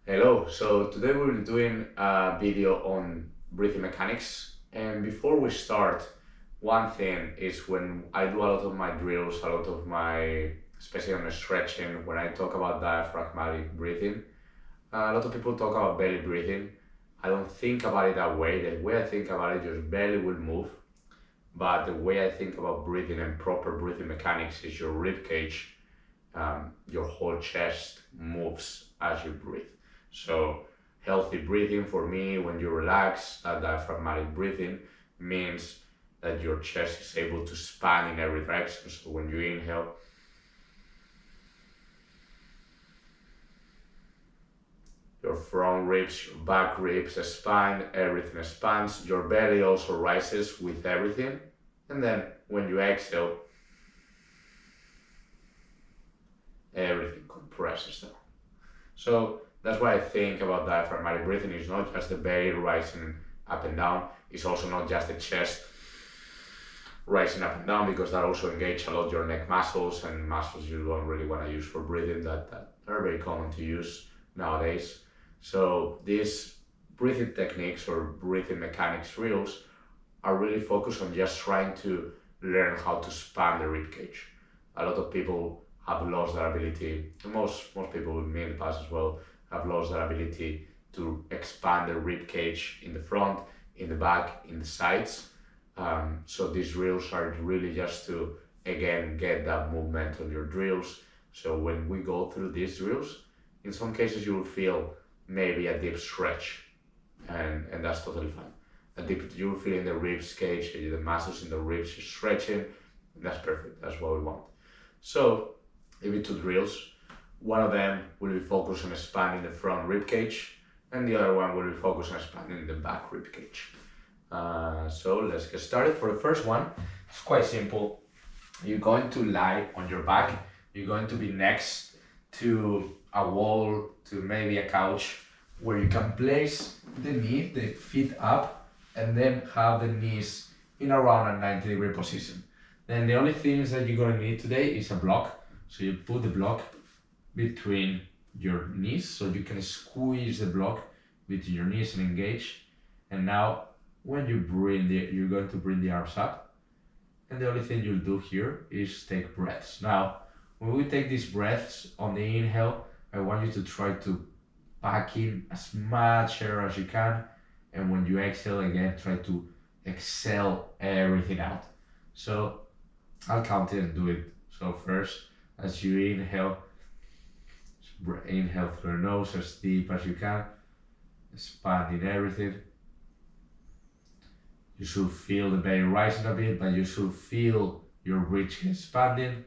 Hello, so today we'll be doing a video on breathing mechanics. And before we start, one thing is when I do a lot of my drills, a lot of my, especially on the stretching, when I talk about diaphragmatic breathing, a lot of people talk about belly breathing. I don't think about it that way. The way I think about it, your belly will move. But the way I think about breathing and proper breathing mechanics is your rib cage, your whole chest moves as you breathe. So healthy breathing for me, when you relax, that diaphragmatic breathing means that your chest is able to span in every direction. So when you inhale, your front ribs, your back ribs, the spine, everything expands. Your belly also rises with everything. And then when you exhale, everything compresses down. So that's why I think about diaphragmatic breathing. It's not just the belly rising up and down. It's also not just the chest rising up and down, because that also engages a lot your neck muscles and muscles you don't really want to use for breathing that are very common to use nowadays. So these breathing techniques or breathing mechanics drills are really focused on just trying to learn how to span the rib cage. A lot of people have lost that ability. Most people with me in the past as well have lost that ability to expand the rib cage in the front, in the back, in the sides. So these drills are really just to again get that movement on your drills. So when we go through these drills, in some cases you will feel maybe a deep stretch, and that's totally fine. You will feel in the ribs cage, the muscles in the ribs are stretching. That's perfect. That's what we want. So maybe two drills. One of them will be focused on expanding the front rib cage, and the other one will be focused on expanding the back rib cage. So let's get started. For the first one, it's quite simple. You're going to lie on your back. You're going to be next to a wall, to maybe a couch, where you can place the feet up, and then have the knees in around a 90-degree position. Then the only things that you're going to need today is a block. So you put the block between your knees, so you can squeeze the block between your knees and engage. And now when you you're going to bring the arms up, and the only thing you'll do here is take breaths. Now, when we take these breaths on the inhale, I want you to try to pack in as much air as you can, and when you exhale again, try to exhale everything out. So I'll count it and do it. So first, as you inhale through your nose as deep as you can, expanding everything. You should feel the belly rising a bit, but you should feel your rib expanding.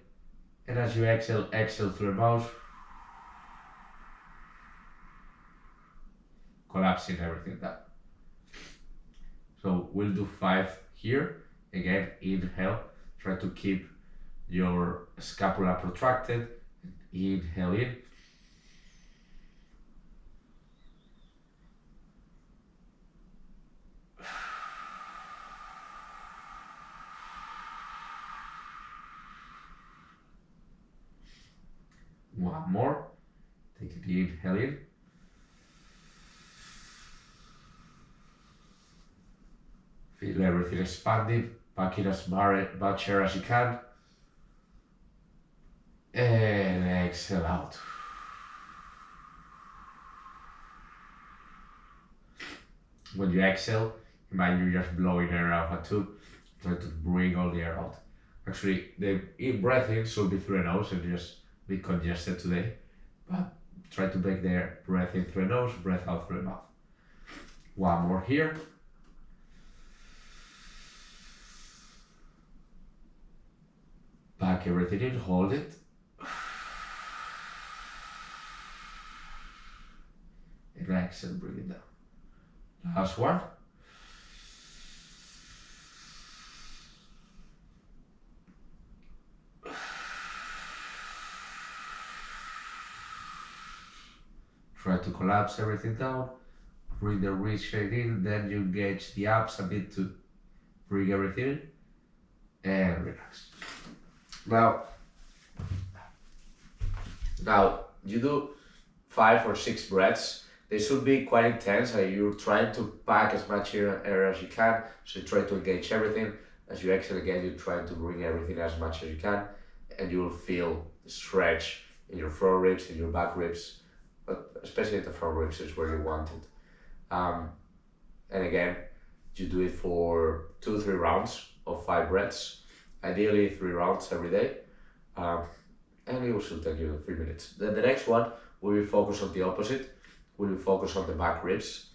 And as you exhale through your mouth, collapsing everything down. So we'll do 5 here. Again, inhale, try to keep your scapula protracted. Inhale in. One more. Take it in, inhale in. Feel everything expanding. Pack in as much air as you can. And exhale out. When you exhale, imagine you're just blowing air out of a tube. Try to bring all the air out. Actually, the breath in should be through the nose and just be congested today. But try to make the breath in through the nose, breath out through the mouth. One more here. Pack everything in, hold it. And exhale, bring it down. Last one. Try to collapse everything down. Bring the wrist straight in, then you engage the abs a bit to bring everything in, and relax. Now you do 5 or 6 breaths, they should be quite intense. You're trying to pack as much air as you can, so you try to engage everything. As you exhale again, you try to bring everything as much as you can, and you will feel the stretch in your front ribs, in your back ribs, but especially the front ribs is where you want it. And again, you do it for 2-3 rounds of 5 reps, ideally 3 rounds every day, and it will should take you 3 minutes. Then the next one, we will focus on the opposite. We will focus on the back ribs,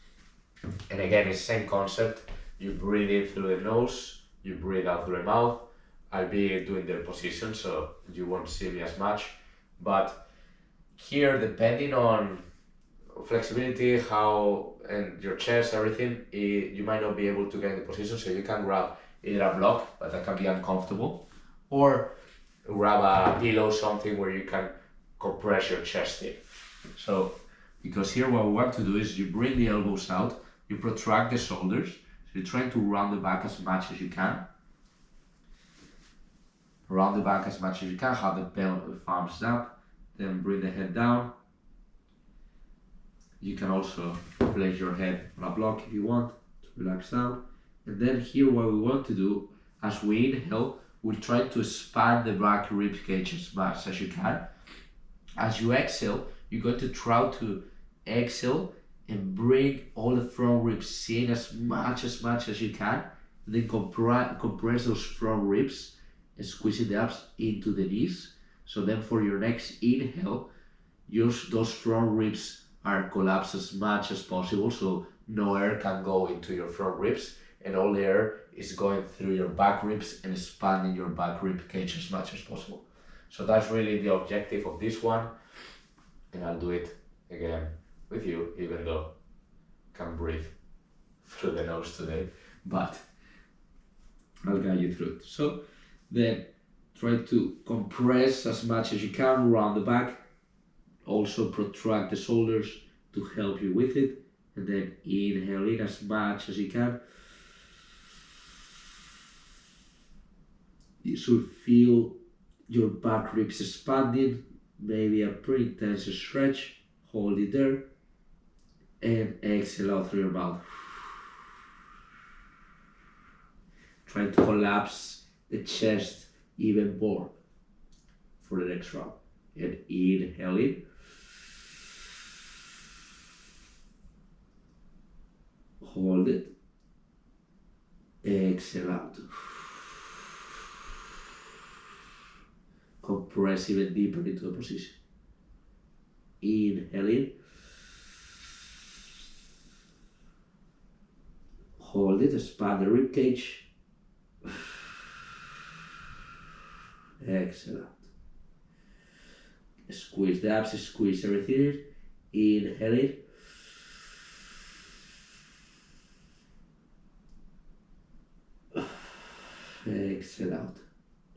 and again, it's the same concept. You breathe in through the nose, you breathe out through the mouth. I'll be doing the position, so you won't see me as much, but here, depending on flexibility, how and your chest, everything, you might not be able to get in the position, so you can grab either a block, but that can be uncomfortable, or grab a pillow, something where you can compress your chest in. So, because here what we want to do is you bring the elbows out, you protract the shoulders, so you're trying to round the back as much as you can. Round the back as much as you can, have the palms up, then bring the head down. You can also place your head on a block if you want to relax down. And then here what we want to do, as we inhale, we try to expand the back rib cage as much as you can. As you exhale, you're going to try to exhale and bring all the front ribs in as much as you can. And then compress those front ribs and squeeze the abs into the knees. So then for your next inhale, those front ribs are collapsed as much as possible, so no air can go into your front ribs, and all the air is going through your back ribs and expanding your back rib cage as much as possible. So that's really the objective of this one, and I'll do it again with you, even though I can't breathe through the nose today, but I'll guide you through it. So then try to compress as much as you can around the back. Also protract the shoulders to help you with it, and then inhale in as much as you can. You should feel your back ribs expanding, maybe a pretty intense stretch. Hold it there, and exhale out through your mouth. Try to collapse the chest even more for the next round. And inhale in. Hold it. Exhale out. Compress even deeper into the position. Inhale in. Hold it. Expand the rib cage. Exhale out. Squeeze the abs, squeeze everything in. Inhale in. Exhale out.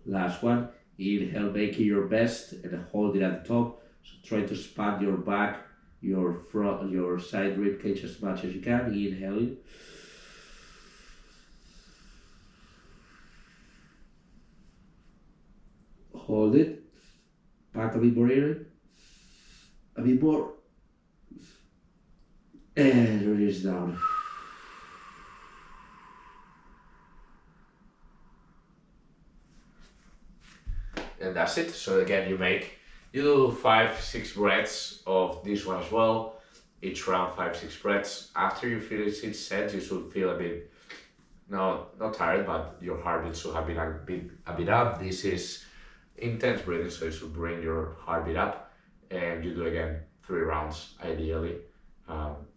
Last one. Inhale, making your best and hold it at the top. So try to expand your back, your front, your side rib cage as much as you can. Inhale in. Hold it. Back a bit more in. A bit more. And release down. And that's it. So again, you do 5-6 breaths of this one as well. Each round 5-6 breaths. After you finish each set, you should feel a bit, not tired, but your heartbeat should have been a bit up. This is intense breathing, so you should bring your heartbeat up, and you do again 3 rounds ideally.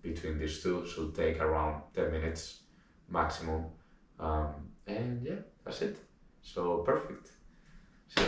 Between these two should take around 10 minutes maximum, and yeah, that's it. So perfect.